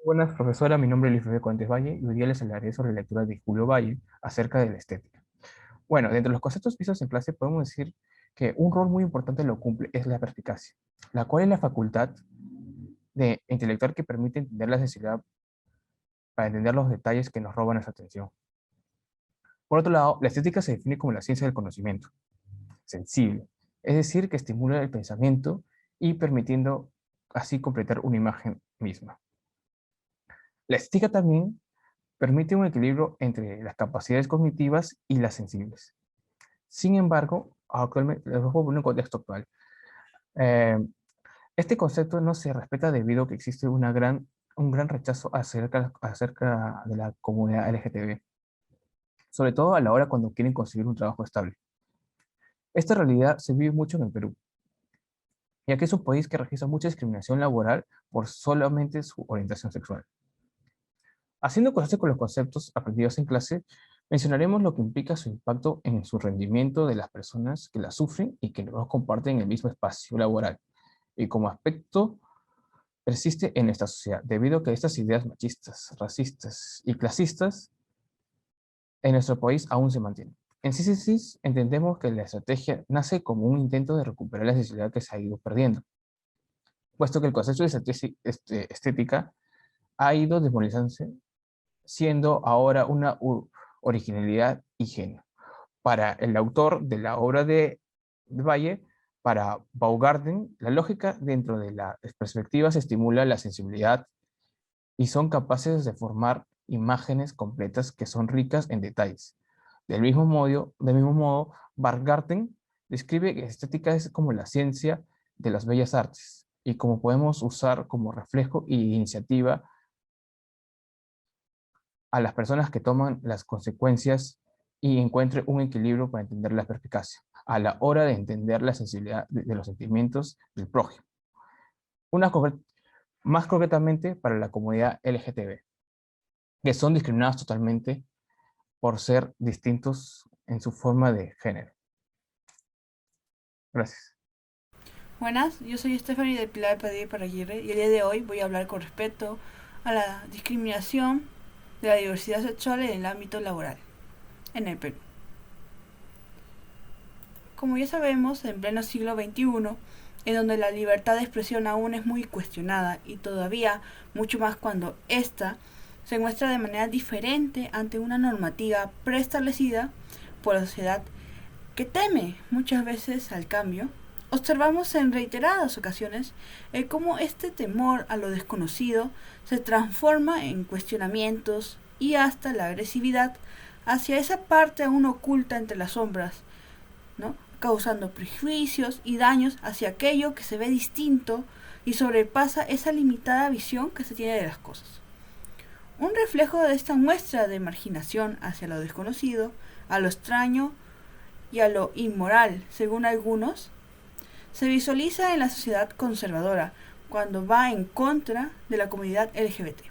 Buenas, profesora. Mi nombre es Luis Felipe Cuentes Valle y hoy día les hablaré sobre la lectura de Julio Valle acerca de la estética. Bueno, dentro de los conceptos vistos en clase podemos decir que un rol muy importante lo cumple es la perspicacia, la cual es la facultad de intelectual que permite entender la sensibilidad para entender los detalles que nos roban nuestra atención. Por otro lado, la estética se define como la ciencia del conocimiento, sensible, es decir, que estimula el pensamiento y permitiendo así completar una imagen misma. La estética también permite un equilibrio entre las capacidades cognitivas y las sensibles. Sin embargo, actualmente, les voy a poner un contexto actual. Eh, este concepto no se respeta debido a que existe un gran rechazo acerca de la comunidad LGTB, sobre todo a la hora cuando quieren conseguir un trabajo estable. Esta realidad se vive mucho en el Perú, ya que es un país que registra mucha discriminación laboral por solamente su orientación sexual. Haciendo contraste con los conceptos aprendidos en clase, mencionaremos lo que implica su impacto en su rendimiento de las personas que la sufren y que no comparten el mismo espacio laboral, y como aspecto persiste en esta sociedad, debido a que estas ideas machistas, racistas y clasistas en nuestro país aún se mantienen. En síntesis, entendemos que la estrategia nace como un intento de recuperar la sensibilidad que se ha ido perdiendo, puesto que el concepto de estética ha ido desmoralizándose siendo ahora una originalidad y genio. Para el autor de la obra de Valle, para Baumgarten, la lógica dentro de las perspectivas estimula la sensibilidad y son capaces de formar imágenes completas que son ricas en detalles. Del mismo modo, Baumgarten describe que estética es como la ciencia de las bellas artes y como podemos usar como reflejo y iniciativa a las personas que toman las consecuencias y encuentren un equilibrio para entender la perspicacia a la hora de entender la sensibilidad de los sentimientos del prójimo. Una más concretamente para la comunidad LGTB, que son discriminados totalmente por ser distintos en su forma de género. Gracias. Buenas, yo soy Stephanie de Pilar Padilla Paraguirre y el día de hoy voy a hablar con respecto a la discriminación de la diversidad sexual en el ámbito laboral en el Perú. Como ya sabemos, en pleno siglo XXI, en donde la libertad de expresión aún es muy cuestionada y todavía mucho más cuando ésta se muestra de manera diferente ante una normativa preestablecida por la sociedad que teme muchas veces al cambio, observamos en reiteradas ocasiones cómo este temor a lo desconocido se transforma en cuestionamientos y hasta la agresividad hacia esa parte aún oculta entre las sombras, ¿no? Causando prejuicios y daños hacia aquello que se ve distinto y sobrepasa esa limitada visión que se tiene de las cosas. Un reflejo de esta muestra de marginación hacia lo desconocido, a lo extraño y a lo inmoral, según algunos, se visualiza en la sociedad conservadora cuando va en contra de la comunidad LGBT,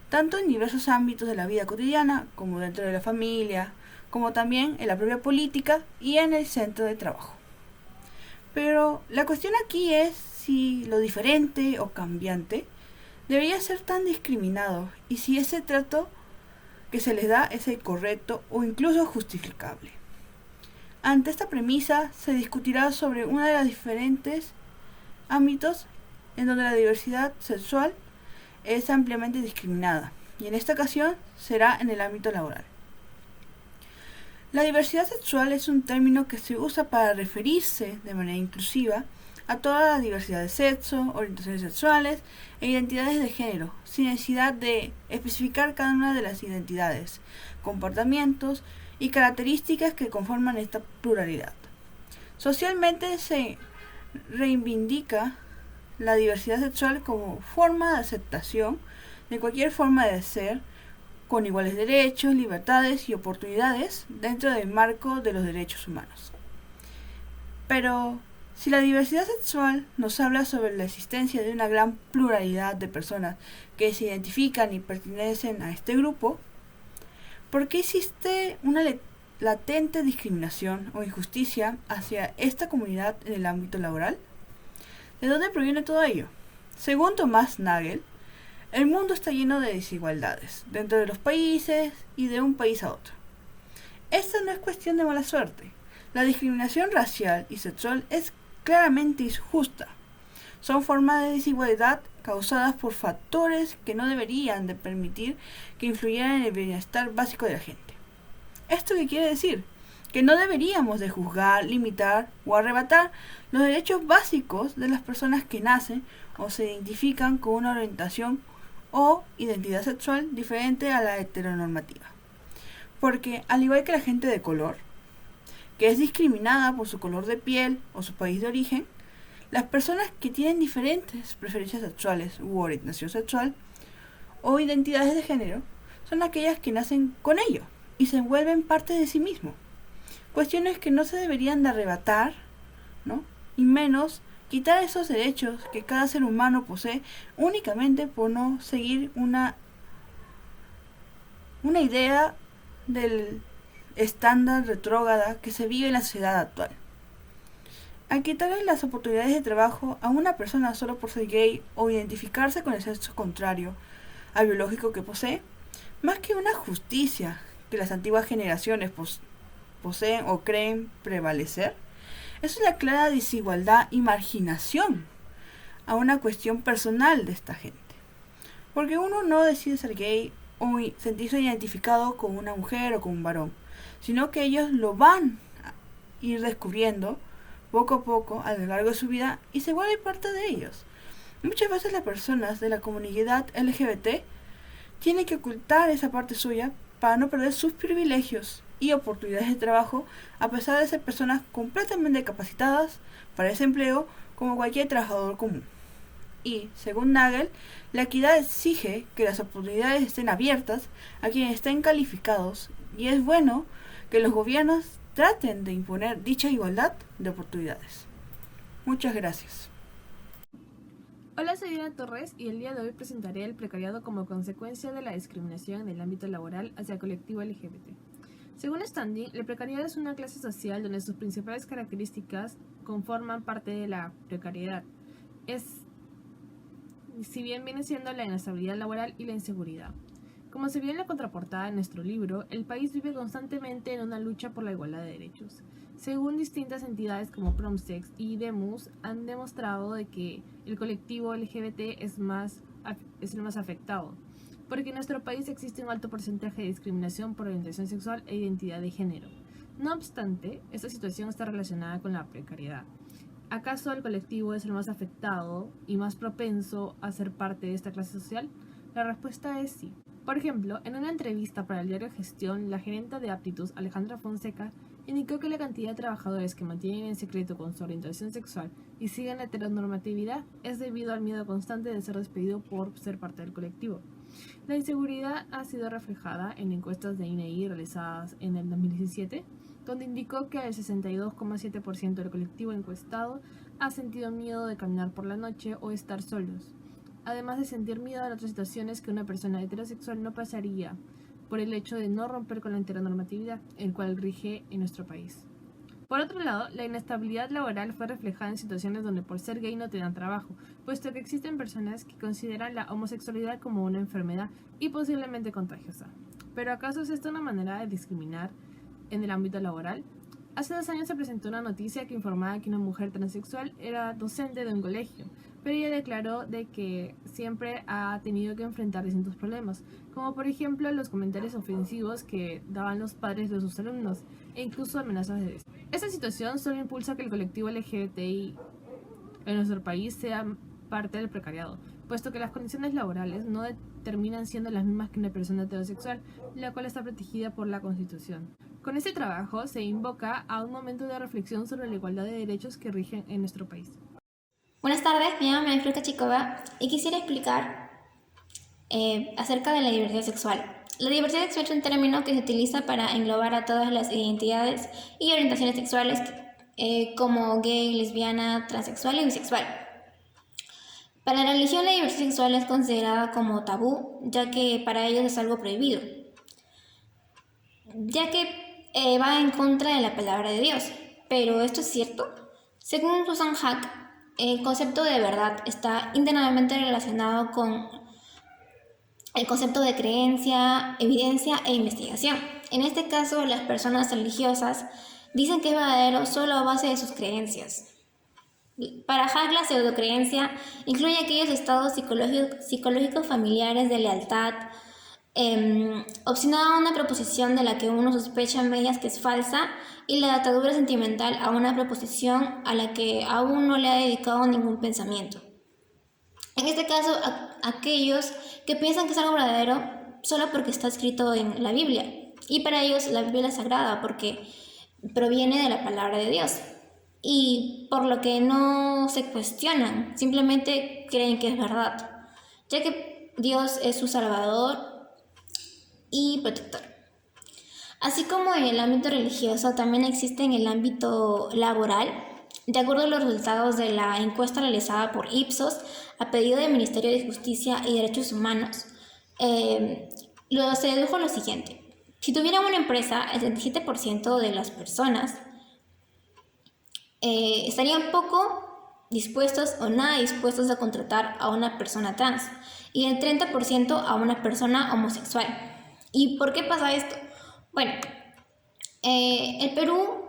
tanto en diversos ámbitos de la vida cotidiana como dentro de la familia, como también en la propia política y en el centro de trabajo. Pero la cuestión aquí es si lo diferente o cambiante debería ser tan discriminado y si ese trato que se les da es el correcto o incluso justificable. Ante esta premisa se discutirá sobre uno de los diferentes ámbitos en donde la diversidad sexual es ampliamente discriminada, y en esta ocasión será en el ámbito laboral. La diversidad sexual es un término que se usa para referirse de manera inclusiva a toda la diversidad de sexo, orientaciones sexuales e identidades de género, sin necesidad de especificar cada una de las identidades, comportamientos y características que conforman esta pluralidad. Socialmente se reivindica la diversidad sexual como forma de aceptación de cualquier forma de ser, con iguales derechos, libertades y oportunidades dentro del marco de los derechos humanos. Pero si la diversidad sexual nos habla sobre la existencia de una gran pluralidad de personas que se identifican y pertenecen a este grupo, ¿por qué existe una latente discriminación o injusticia hacia esta comunidad en el ámbito laboral? ¿De dónde proviene todo ello? Según Tomás Nagel, El mundo está lleno de desigualdades, dentro de los países y de un país a otro. Esta no es cuestión de mala suerte. La discriminación racial y sexual es claramente injusta. Son formas de desigualdad causadas por factores que no deberían de permitir que influyeran en el bienestar básico de la gente. ¿Esto qué quiere decir? Que no deberíamos de juzgar, limitar o arrebatar los derechos básicos de las personas que nacen o se identifican con una orientación o identidad sexual diferente a la heteronormativa. Porque al igual que la gente de color, que es discriminada por su color de piel o su país de origen, las personas que tienen diferentes preferencias sexuales u orientación sexual o identidades de género son aquellas que nacen con ello y se vuelven parte de sí mismo. Cuestiones que no se deberían de arrebatar, ¿no? Y menos quitar esos derechos que cada ser humano posee únicamente por no seguir una idea del estándar retrógrada que se vive en la sociedad actual. Al quitarle las oportunidades de trabajo a una persona solo por ser gay o identificarse con el sexo contrario al biológico que posee, más que una justicia que las antiguas generaciones poseen o creen prevalecer, es una clara desigualdad y marginación a una cuestión personal de esta gente. Porque uno no decide ser gay o sentirse identificado con una mujer o con un varón, sino que ellos lo van a ir descubriendo poco a poco a lo largo de su vida y se vuelve parte de ellos. Muchas veces las personas de la comunidad LGBT tienen que ocultar esa parte suya para no perder sus privilegios y oportunidades de trabajo, a pesar de ser personas completamente capacitadas para ese empleo como cualquier trabajador común. Y, según Nagel, la equidad exige que las oportunidades estén abiertas a quienes estén calificados, y es bueno que los gobiernos traten de imponer dicha igualdad de oportunidades. Muchas gracias. Hola, soy Diana Torres y el día de hoy presentaré el precariado como consecuencia de la discriminación en el ámbito laboral hacia el colectivo LGBT. Según Standing, el precariado es una clase social donde sus principales características conforman parte de la precariedad. Si bien viene siendo la inestabilidad laboral y la inseguridad. Como se vio en la contraportada de nuestro libro, el país vive constantemente en una lucha por la igualdad de derechos. Según distintas entidades como Promsex y Demus, han demostrado de que el colectivo LGBT es el más afectado, porque en nuestro país existe un alto porcentaje de discriminación por orientación sexual e identidad de género. No obstante, esta situación está relacionada con la precariedad. ¿Acaso el colectivo es el más afectado y más propenso a ser parte de esta clase social? La respuesta es sí. Por ejemplo, en una entrevista para el diario Gestión, la gerenta de Aptitus, Alejandra Fonseca, indicó que la cantidad de trabajadores que mantienen en secreto con su orientación sexual y siguen la heteronormatividad es debido al miedo constante de ser despedido por ser parte del colectivo. La inseguridad ha sido reflejada en encuestas de INEI realizadas en el 2017, donde indicó que el 62,7% del colectivo encuestado ha sentido miedo de caminar por la noche o estar solos, además de sentir miedo a otras situaciones que una persona heterosexual no pasaría por el hecho de no romper con la heteronormatividad, el cual rige en nuestro país. Por otro lado, la inestabilidad laboral fue reflejada en situaciones donde por ser gay no te dan trabajo, puesto que existen personas que consideran la homosexualidad como una enfermedad y posiblemente contagiosa. ¿Pero acaso es esto una manera de discriminar en el ámbito laboral? Hace 2 años se presentó una noticia que informaba que una mujer transexual era docente de un colegio, pero ella declaró de que siempre ha tenido que enfrentar distintos problemas, como por ejemplo los comentarios ofensivos que daban los padres de sus alumnos, e incluso amenazas de despido. Esta situación solo impulsa que el colectivo LGBTI en nuestro país sea parte del precariado, puesto que las condiciones laborales no terminan siendo las mismas que una persona heterosexual, la cual está protegida por la Constitución. Con este trabajo se invoca a un momento de reflexión sobre la igualdad de derechos que rigen en nuestro país. Buenas tardes, me llamo María Flor Cachicova y quisiera explicar acerca de la diversidad sexual. La diversidad sexual es un término que se utiliza para englobar a todas las identidades y orientaciones sexuales como gay, lesbiana, transexual y bisexual. Para la religión la diversidad sexual es considerada como tabú, ya que para ellos es algo prohibido, ya que va en contra de la palabra de Dios. ¿Pero esto es cierto? Según Susan Hack, el concepto de verdad está íntimamente relacionado con el concepto de creencia, evidencia e investigación. En este caso, las personas religiosas dicen que es verdadero solo a base de sus creencias. Para Hack, la pseudocreencia incluye aquellos estados psicológicos familiares de lealtad, opcionada a una proposición de la que uno sospecha en medias que es falsa, y la atadura sentimental a una proposición a la que aún no le ha dedicado ningún pensamiento. En este caso, aquellos que piensan que es algo verdadero solo porque está escrito en la Biblia, y para ellos la Biblia es sagrada porque proviene de la palabra de Dios, y por lo que no se cuestionan, simplemente creen que es verdad, ya que Dios es su salvador y protector. Así como en el ámbito religioso, también existe en el ámbito laboral. De acuerdo a los resultados de la encuesta realizada por Ipsos a pedido del Ministerio de Justicia y Derechos Humanos, se dedujo lo siguiente: si tuviera una empresa, el 77% de las personas estarían poco dispuestos o nada dispuestos a contratar a una persona trans, y el 30% a una persona homosexual. ¿Y por qué pasa esto? Bueno, el Perú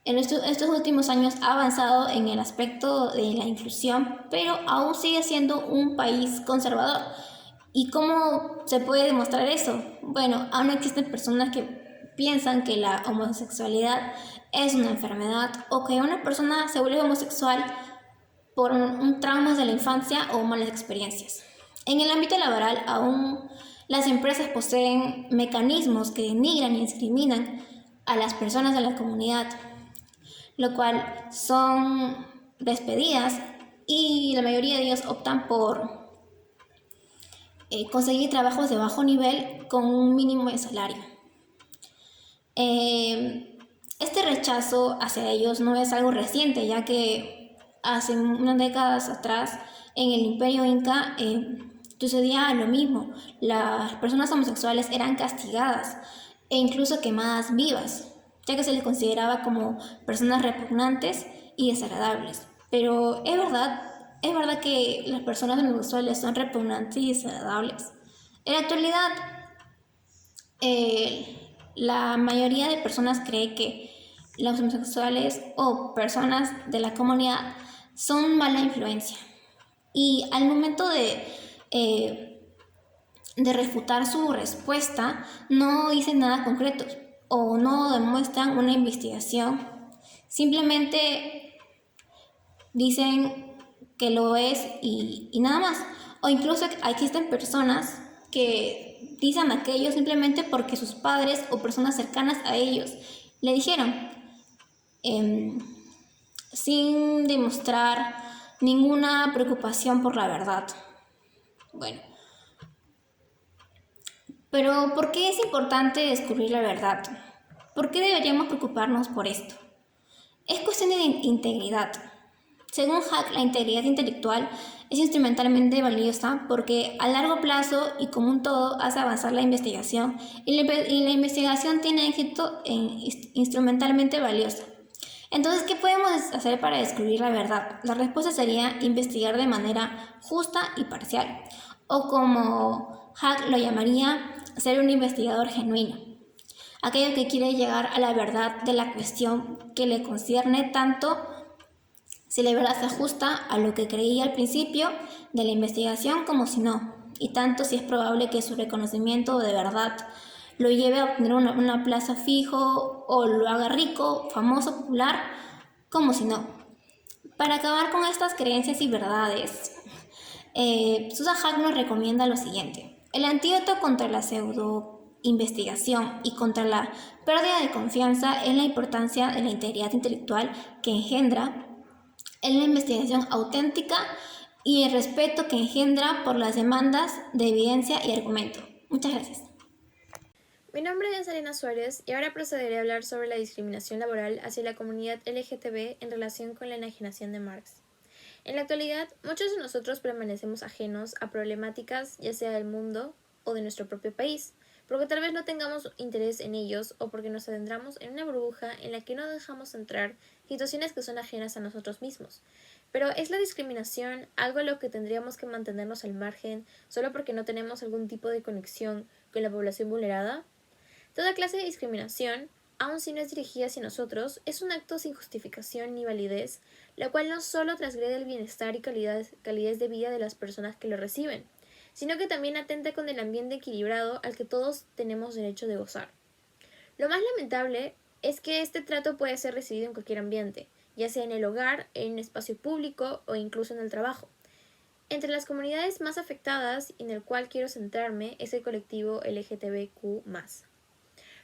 en estos últimos años ha avanzado en el aspecto de la inclusión, pero aún sigue siendo un país conservador. ¿Y cómo se puede demostrar eso? Bueno, aún existen personas que piensan que la homosexualidad es una enfermedad, o que una persona se vuelve homosexual por un trauma de la infancia o malas experiencias. En el ámbito laboral, aún las empresas poseen mecanismos que denigran y discriminan a las personas de la comunidad, lo cual son despedidas, y la mayoría de ellos optan por conseguir trabajos de bajo nivel con un mínimo de salario. Este rechazo hacia ellos no es algo reciente, ya que hace unas décadas atrás, en el Imperio Inca, sucedía lo mismo. Las personas homosexuales eran castigadas e incluso quemadas vivas, ya que se les consideraba como personas repugnantes y desagradables. Pero es verdad que las personas homosexuales son repugnantes y desagradables. En la actualidad, la mayoría de personas cree que los homosexuales o personas de la comunidad son mala influencia. Y al momento de refutar su respuesta, no dicen nada concreto o no demuestran una investigación. Simplemente dicen que lo es y nada más. O incluso existen personas que dicen aquello simplemente porque sus padres o personas cercanas a ellos le dijeron, sin demostrar ninguna preocupación por la verdad. Bueno, pero ¿por qué es importante descubrir la verdad? ¿Por qué deberíamos preocuparnos por esto? Es cuestión de integridad. Según Hack, la integridad intelectual es instrumentalmente valiosa porque a largo plazo y como un todo hace avanzar la investigación, y la investigación tiene éxito instrumentalmente valiosa. Entonces, ¿qué podemos hacer para descubrir la verdad? La respuesta sería investigar de manera justa y parcial, o como Hack lo llamaría, ser un investigador genuino. Aquello que quiere llegar a la verdad de la cuestión que le concierne, tanto si la verdad se ajusta a lo que creía al principio de la investigación como si no, y tanto si es probable que su reconocimiento de verdad lo lleve a obtener una plaza fijo o lo haga rico, famoso, popular, como si no. Para acabar con estas creencias y verdades, Susan Hack nos recomienda lo siguiente: el antídoto contra la pseudo-investigación y contra la pérdida de confianza es la importancia de la integridad intelectual que engendra en la investigación auténtica y el respeto que engendra por las demandas de evidencia y argumento. Muchas gracias. Mi nombre es Elena Suárez y ahora procederé a hablar sobre la discriminación laboral hacia la comunidad LGTB en relación con la enajenación de Marx. En la actualidad, muchos de nosotros permanecemos ajenos a problemáticas ya sea del mundo o de nuestro propio país, porque tal vez no tengamos interés en ellos o porque nos adentramos en una burbuja en la que no dejamos entrar situaciones que son ajenas a nosotros mismos. Pero ¿es la discriminación algo a lo que tendríamos que mantenernos al margen solo porque no tenemos algún tipo de conexión con la población vulnerada? Toda clase de discriminación, aun si no es dirigida hacia nosotros, es un acto sin justificación ni validez, la cual no solo transgrede el bienestar y calidez de vida de las personas que lo reciben, sino que también atenta con el ambiente equilibrado al que todos tenemos derecho de gozar. Lo más lamentable es que este trato puede ser recibido en cualquier ambiente, ya sea en el hogar, en un espacio público o incluso en el trabajo. Entre las comunidades más afectadas, y en el cual quiero centrarme, es el colectivo LGTBQ+.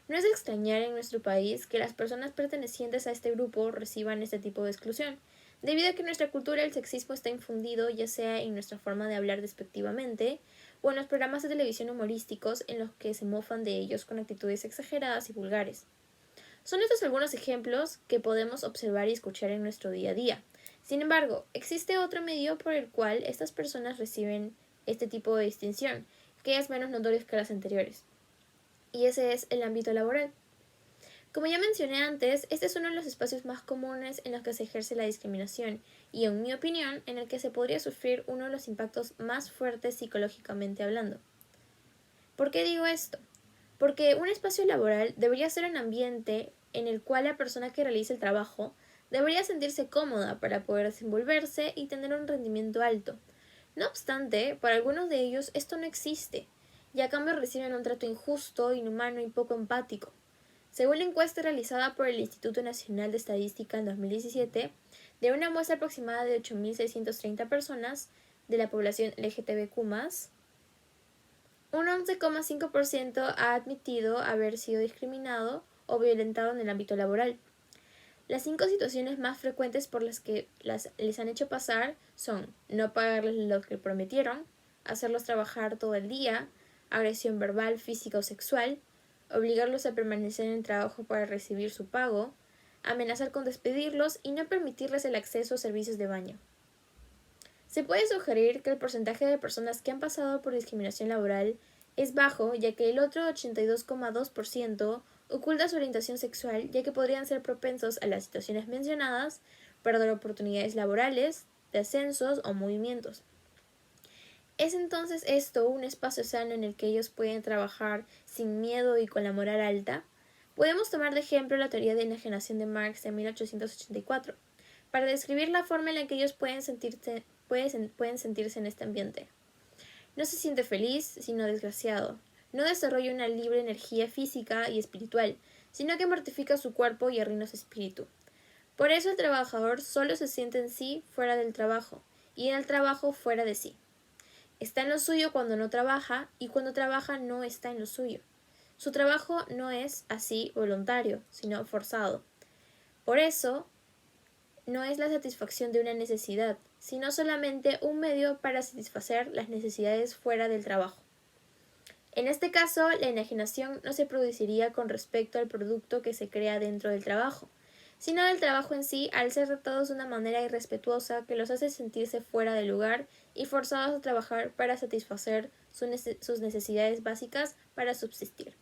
No es de extrañar en nuestro país que las personas pertenecientes a este grupo reciban este tipo de exclusión, debido a que en nuestra cultura el sexismo está infundido ya sea en nuestra forma de hablar despectivamente o en los programas de televisión humorísticos en los que se mofan de ellos con actitudes exageradas y vulgares. Son estos algunos ejemplos que podemos observar y escuchar en nuestro día a día. Sin embargo, existe otro medio por el cual estas personas reciben este tipo de distinción, que es menos notorio que las anteriores, y ese es el ámbito laboral. Como ya mencioné antes, este es uno de los espacios más comunes en los que se ejerce la discriminación y, en mi opinión, en el que se podría sufrir uno de los impactos más fuertes psicológicamente hablando. ¿Por qué digo esto? Porque un espacio laboral debería ser un ambiente en el cual la persona que realiza el trabajo debería sentirse cómoda para poder desenvolverse y tener un rendimiento alto. No obstante, para algunos de ellos esto no existe, y a cambio reciben un trato injusto, inhumano y poco empático. Según la encuesta realizada por el Instituto Nacional de Estadística en 2017, de una muestra aproximada de 8.630 personas de la población LGTBQ+, un 11,5% ha admitido haber sido discriminado o violentado en el ámbito laboral. Las 5 situaciones más frecuentes por las que les han hecho pasar son no pagarles lo que prometieron, hacerlos trabajar todo el día, agresión verbal, física o sexual, obligarlos a permanecer en el trabajo para recibir su pago, amenazar con despedirlos y no permitirles el acceso a servicios de baño. Se puede sugerir que el porcentaje de personas que han pasado por discriminación laboral es bajo, ya que el otro 82,2% oculta su orientación sexual, ya que podrían ser propensos a las situaciones mencionadas, perder oportunidades laborales, de ascensos o movimientos. ¿Es entonces esto un espacio sano en el que ellos pueden trabajar sin miedo y con la moral alta? Podemos tomar de ejemplo la teoría de enajenación de Marx de 1884, para describir la forma en la que ellos pueden sentirse en este ambiente. No se siente feliz, sino desgraciado. No desarrolla una libre energía física y espiritual, sino que mortifica su cuerpo y arruina su espíritu. Por eso el trabajador solo se siente en sí fuera del trabajo, y en el trabajo fuera de sí. Está en lo suyo cuando no trabaja, y cuando trabaja no está en lo suyo. Su trabajo no es así voluntario, sino forzado. Por eso, no es la satisfacción de una necesidad, sino solamente un medio para satisfacer las necesidades fuera del trabajo. En este caso, la enajenación no se produciría con respecto al producto que se crea dentro del trabajo, sino del trabajo en sí, al ser tratados de una manera irrespetuosa que los hace sentirse fuera de lugar y forzados a trabajar para satisfacer sus necesidades básicas para subsistir.